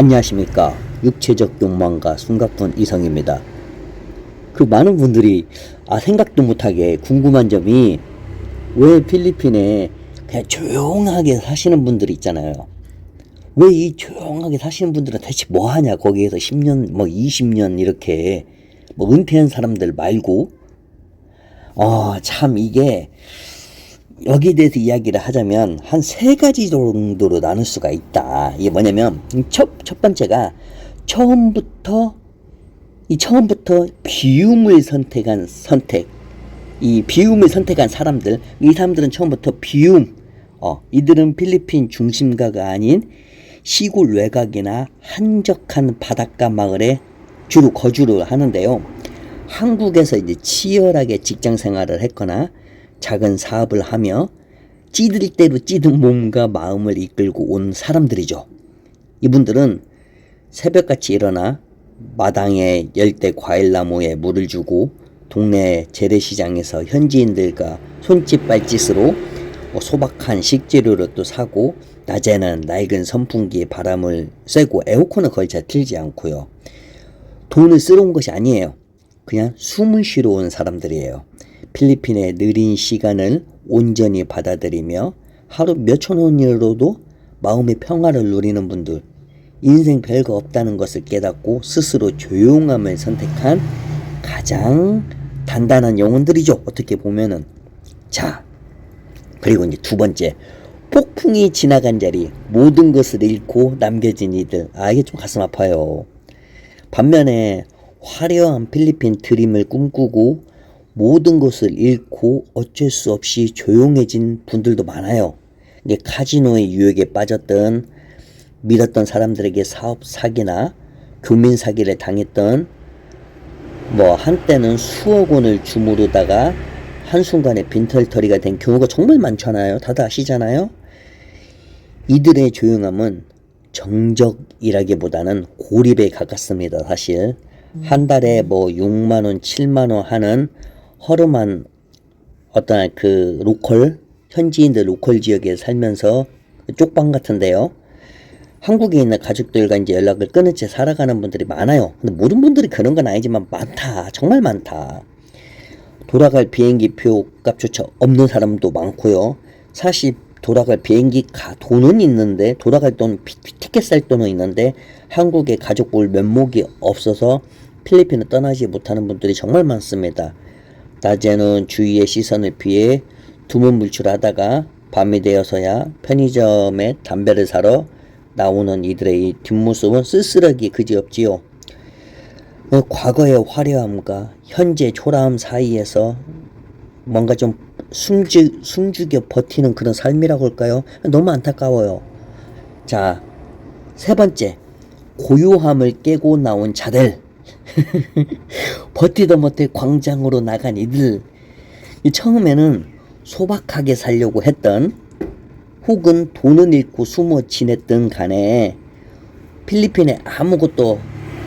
안녕하십니까. 육체적 욕망가 숨가쁜 이성입니다. 그 많은 분들이 생각도 못하게 궁금한 점이 왜 필리핀에 그냥 조용하게 사시는 분들이 있잖아요. 왜 이 조용하게 사시는 분들은 대체 뭐 하냐, 거기에서 10년 뭐 20년 이렇게 뭐 은퇴한 사람들 말고. 참 이게 여기에 대해서 이야기를 하자면 한 세 가지 정도로 나눌 수가 있다. 이게 뭐냐면 첫 번째가 처음부터 비움을 선택한 이 비움을 선택한 사람들, 이 사람들은 처음부터 비움, 이들은 필리핀 중심가가 아닌 시골 외곽이나 한적한 바닷가 마을에 주로 거주를 하는데요. 한국에서 이제 치열하게 직장 생활을 했거나 작은 사업을 하며 찌들 대로 찌든 몸과 마음을 이끌고 온 사람들이죠. 이분들은 새벽같이 일어나 마당에 열대 과일나무에 물을 주고 동네 재래시장에서 현지인들과 손짓 발짓으로 소박한 식재료를 또 사고, 낮에는 낡은 선풍기에 바람을 쐬고 에어컨은 거의 잘 틀지 않고요. 돈을 쓰러 온 것이 아니에요. 그냥 숨을 쉬러 온 사람들이에요. 필리핀의 느린 시간을 온전히 받아들이며 하루 몇천 원으로도 마음의 평화를 누리는 분들, 인생 별거 없다는 것을 깨닫고 스스로 조용함을 선택한 가장 단단한 영혼들이죠, 어떻게 보면은. 자, 그리고 이제 두 번째, 폭풍이 지나간 자리 모든 것을 잃고 남겨진 이들. 이게 좀 가슴 아파요. 반면에 화려한 필리핀 드림을 꿈꾸고 모든 것을 잃고 어쩔 수 없이 조용해진 분들도 많아요. 이게 카지노의 유혹에 빠졌던, 믿었던 사람들에게 사업 사기나 교민 사기를 당했던, 한때는 수억 원을 주무르다가 한순간에 빈털터리가 된 경우가 정말 많잖아요. 다들 아시잖아요. 이들의 조용함은 정적이라기보다는 고립에 가깝습니다. 사실 한 달에 6만원 7만원 하는 허름한 어떤 그 현지인들 로컬 지역에 살면서 쪽방 같은데요, 한국에 있는 가족들과 이제 연락을 끊은 채 살아가는 분들이 많아요. 근데 모든 분들이 그런 건 아니지만 많다. 정말 많다. 돌아갈 비행기 표 값조차 없는 사람도 많고요. 사실 돌아갈 비행기 돈은 있는데, 돌아갈 돈, 티켓 살 돈은 있는데 한국에 가족 볼 면목이 없어서 필리핀을 떠나지 못하는 분들이 정말 많습니다. 낮에는 주위의 시선을 피해 두문불출하다가 밤이 되어서야 편의점에 담배를 사러 나오는 이들의 이 뒷모습은 쓸쓸하기 그지없지요. 과거의 화려함과 현재 초라함 사이에서 뭔가 좀 숨죽여 버티는 그런 삶이라고 할까요? 너무 안타까워요. 자, 세 번째, 고요함을 깨고 나온 자들. 버티다 못해 광장으로 나간 이들. 처음에는 소박하게 살려고 했던, 혹은 돈은 잃고 숨어 지냈던 간에 필리핀에 아무것도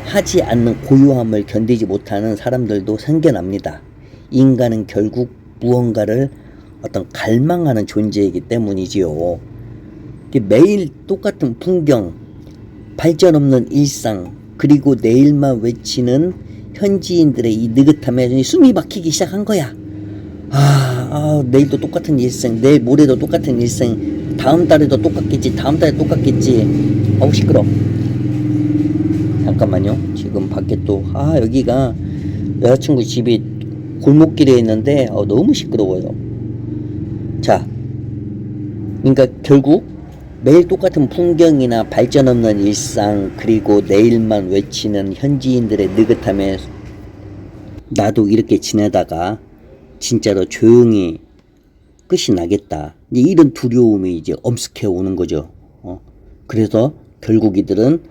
하지 않는 고요함을 견디지 못하는 사람들도 생겨납니다. 인간은 결국 무언가를 갈망하는 존재이기 때문이지요. 매일 똑같은 풍경, 발전 없는 일상, 그리고 내일만 외치는 현지인들의 이 느긋함에 숨이 막히기 시작한 거야. 내일도 똑같은 일생, 내일 모레도 똑같은 일생, 다음 달에도 똑같겠지, 다음 달에 똑같겠지. 시끄러. 잠깐만요. 지금 밖에 또 여기가 여자친구 집이 골목길에 있는데 너무 시끄러워요. 자, 그러니까 결국 매일 똑같은 풍경이나 발전 없는 일상, 그리고 내일만 외치는 현지인들의 느긋함에 나도 이렇게 지내다가 진짜로 조용히 끝이 나겠다, 이런 두려움이 이제 엄습해 오는 거죠. 그래서 결국 이들은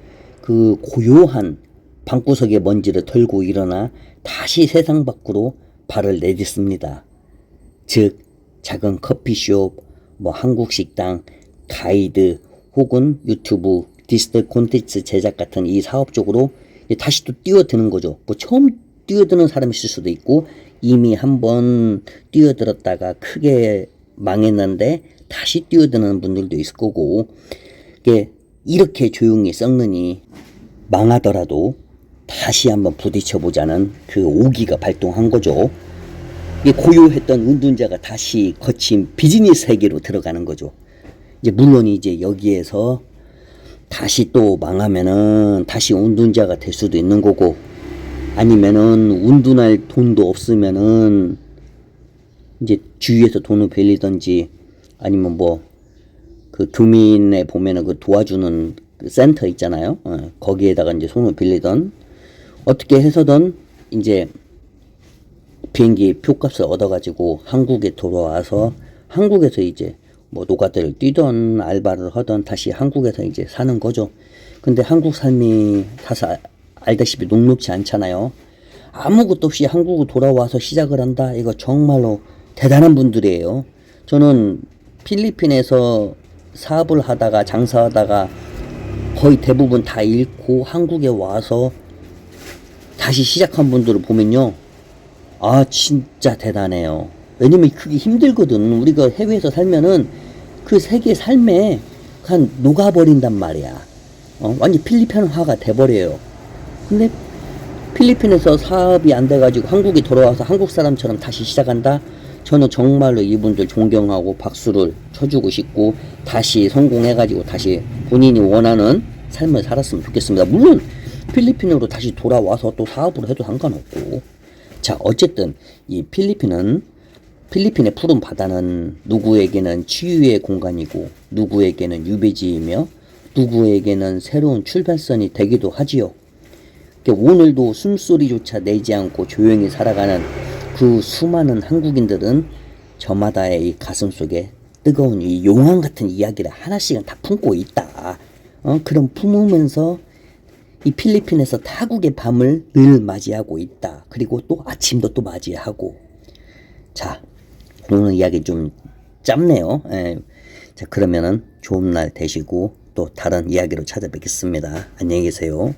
그 고요한 방구석의 먼지를 털고 일어나 다시 세상 밖으로 발을 내딛습니다. 즉, 작은 커피숍, 한국 식당, 가이드, 혹은 유튜브, 디지털 콘텐츠 제작 같은 이 사업 쪽으로 다시 또 뛰어드는 거죠. 처음 뛰어드는 사람이 있을 수도 있고, 이미 한번 뛰어들었다가 크게 망했는데 다시 뛰어드는 분들도 있을 거고, 이게 이렇게 조용히 썩느니 망하더라도 다시 한번 부딪혀보자는 그 오기가 발동한 거죠. 이 고요했던 운둔자가 다시 거친 비즈니스 세계로 들어가는 거죠. 이제 물론 이제 여기에서 다시 또 망하면은 다시 운둔자가 될 수도 있는 거고, 아니면은 운둔할 돈도 없으면은 이제 주위에서 돈을 빌리던지, 아니면 뭐 그 교민에 보면은 그 도와주는 그 센터 있잖아요. 거기에다가 이제 손을 빌리던, 어떻게 해서든 이제 비행기 표값을 얻어가지고 한국에 돌아와서 한국에서 이제 뭐 노가다를 뛰던 알바를 하던 다시 한국에서 이제 사는 거죠. 근데 한국 삶이 사실 알다시피 녹록지 않잖아요. 아무것도 없이 한국으로 돌아와서 시작을 한다. 이거 정말로 대단한 분들이에요. 저는 필리핀에서 사업을 하다가 장사하다가 거의 대부분 다 잃고 한국에 와서 다시 시작한 분들을 보면요, 아 진짜 대단해요. 왜냐면 그게 힘들거든. 우리가 해외에서 살면은 그 세계 삶에 그냥 녹아버린단 말이야. 완전 필리핀화가 돼버려요. 근데 필리핀에서 사업이 안 돼가지고 한국에 돌아와서 한국 사람처럼 다시 시작한다? 저는 정말로 이분들 존경하고 박수를 쳐주고 싶고, 다시 성공해가지고 다시 본인이 원하는 삶을 살았으면 좋겠습니다. 물론 필리핀으로 다시 돌아와서 또 사업을 해도 상관없고. 자, 어쨌든 이 필리핀의 푸른 바다는 누구에게는 치유의 공간이고, 누구에게는 유배지이며, 누구에게는 새로운 출발선이 되기도 하지요. 오늘도 숨소리조차 내지 않고 조용히 살아가는 그 수많은 한국인들은 저마다의 이 가슴 속에 뜨거운 이 용암 같은 이야기를 하나씩은 다 품고 있다. 그럼 품으면서 이 필리핀에서 타국의 밤을 늘 맞이하고 있다. 그리고 또 아침도 또 맞이하고. 자, 오늘 이야기 좀 짧네요. 자, 그러면은 좋은 날 되시고 또 다른 이야기로 찾아뵙겠습니다. 안녕히 계세요.